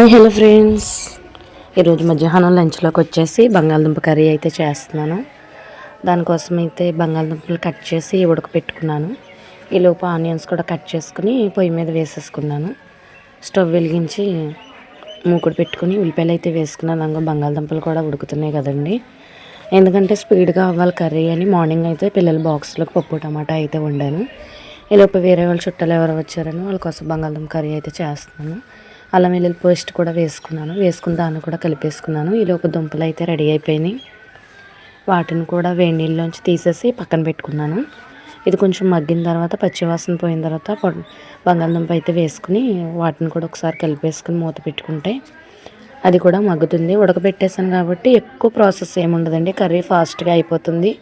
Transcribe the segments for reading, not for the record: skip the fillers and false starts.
Hi hello friends. ఈరోజు మధ్యాహ్నం లంచ్లోకి వచ్చేసి బంగాళదుంప కర్రీ అయితే చేస్తున్నాను. దానికోసం అయితే బంగాళదుంపలు కట్ చేసి ఉడకపెట్టుకున్నాను. ఈలోపు ఆనియన్స్ కూడా కట్ చేసుకుని పొయ్యి మీద వేసేసుకున్నాను. స్టవ్ వెలిగించి మూకుడు పెట్టుకుని ఉల్లిపాయలు అయితే వేసుకున్నాను. అందులో బంగాళదుంపలు కూడా ఉడుకుతున్నాయి కదండి. ఎందుకంటే స్పీడ్గా అవ్వాలి కర్రీ అని మార్నింగ్ అయితే పిల్లల బాక్స్లోకి పప్పు టమాటా అయితే వండాను. ఈలోపు వేరే వాళ్ళు చుట్టాలు ఎవరు వచ్చారని వాళ్ళ కోసం బంగాళదుంప కర్రీ అయితే చేస్తున్నాను. అల్లం వెల్లుల్లి పేస్ట్ కూడా వేసుకుని దాన్ని కూడా కలిపేసుకున్నాను. ఈలోపు దుంపలు అయితే రెడీ అయిపోయినాయి. వాటిని కూడా వేడి నీళ్ళలోంచి తీసేసి పక్కన పెట్టుకున్నాను. ఇది కొంచెం మగ్గిన తర్వాత పచ్చివాసన పోయిన తర్వాత బంగాళదుంప అయితే వేసుకుని వాటిని కూడా ఒకసారి కలిపేసుకుని మూత పెట్టుకుంటే అది కూడా మగ్గుతుంది. ఉడకబెట్టేసాను కాబట్టి ఎక్కువ ప్రాసెస్ ఏముండదండి. కర్రీ ఫాస్ట్గా అయిపోతుంది.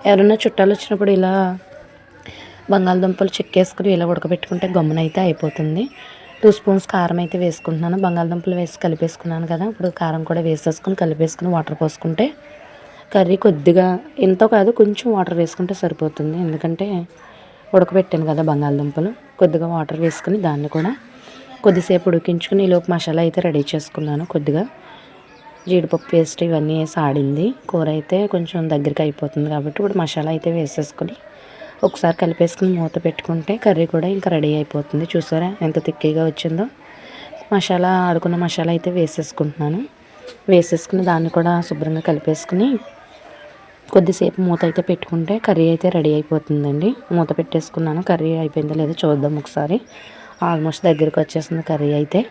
ఎవరైనా చుట్టాలు వచ్చినప్పుడు ఇలా బంగాళదుంపలు చెక్కేసుకుని ఇలా ఉడకబెట్టుకుంటే గమ్మునైతే అయిపోతుంది. 2 స్పూన్స్ కారం అయితే వేసుకుంటున్నాను. బంగాళదుంపలు వేసి కలిపేసుకున్నాను కదా, ఇప్పుడు కారం కూడా వేసేసుకుని కలిపేసుకుని వాటర్ పోసుకుంటే కర్రీ కొద్దిగా ఎంతో కాదు కొంచెం వాటర్ వేసుకుంటే సరిపోతుంది. ఎందుకంటే ఉడకబెట్టాను కదా బంగాళదుంపలు. కొద్దిగా వాటర్ వేసుకుని దాన్ని కూడా కొద్దిసేపు ఉడికించుకుని ఈలోపు మసాలా అయితే రెడీ చేసుకున్నాను. కొద్దిగా జీడిపప్పు పేస్ట్ ఇవన్నీ వేసి ఆడింది. కూర అయితే కొంచెం దగ్గరికి అయిపోతుంది కాబట్టి ఇప్పుడు మసాలా అయితే వేసేసుకుని ఒకసారి కలిపేసుకుని మూత పెట్టుకుంటే కర్రీ కూడా ఇంకా రెడీ అయిపోతుంది. చూసారా ఎంత తిక్కగా వచ్చిందో. మసాలా ఆడుకున్న మసాలా అయితే వేసేసుకుంటున్నాను. వేసేసుకుని దాన్ని కూడా శుభ్రంగా కలిపేసుకుని కొద్దిసేపు మూత అయితే పెట్టుకుంటే కర్రీ అయితే రెడీ అయిపోతుందండి. మూత పెట్టేసుకున్నాను. కర్రీ అయిపోయిందో లేదో చూద్దాం ఒకసారి. ఆల్మోస్ట్ దగ్గరికి వచ్చేసింది కర్రీ అయితే.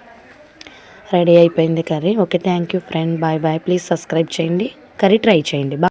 రెడీ అయిపోయింది curry. Okay, thank you friend. Bye bye. Please subscribe చేయండి. కర్రీ ట్రై చేయండి.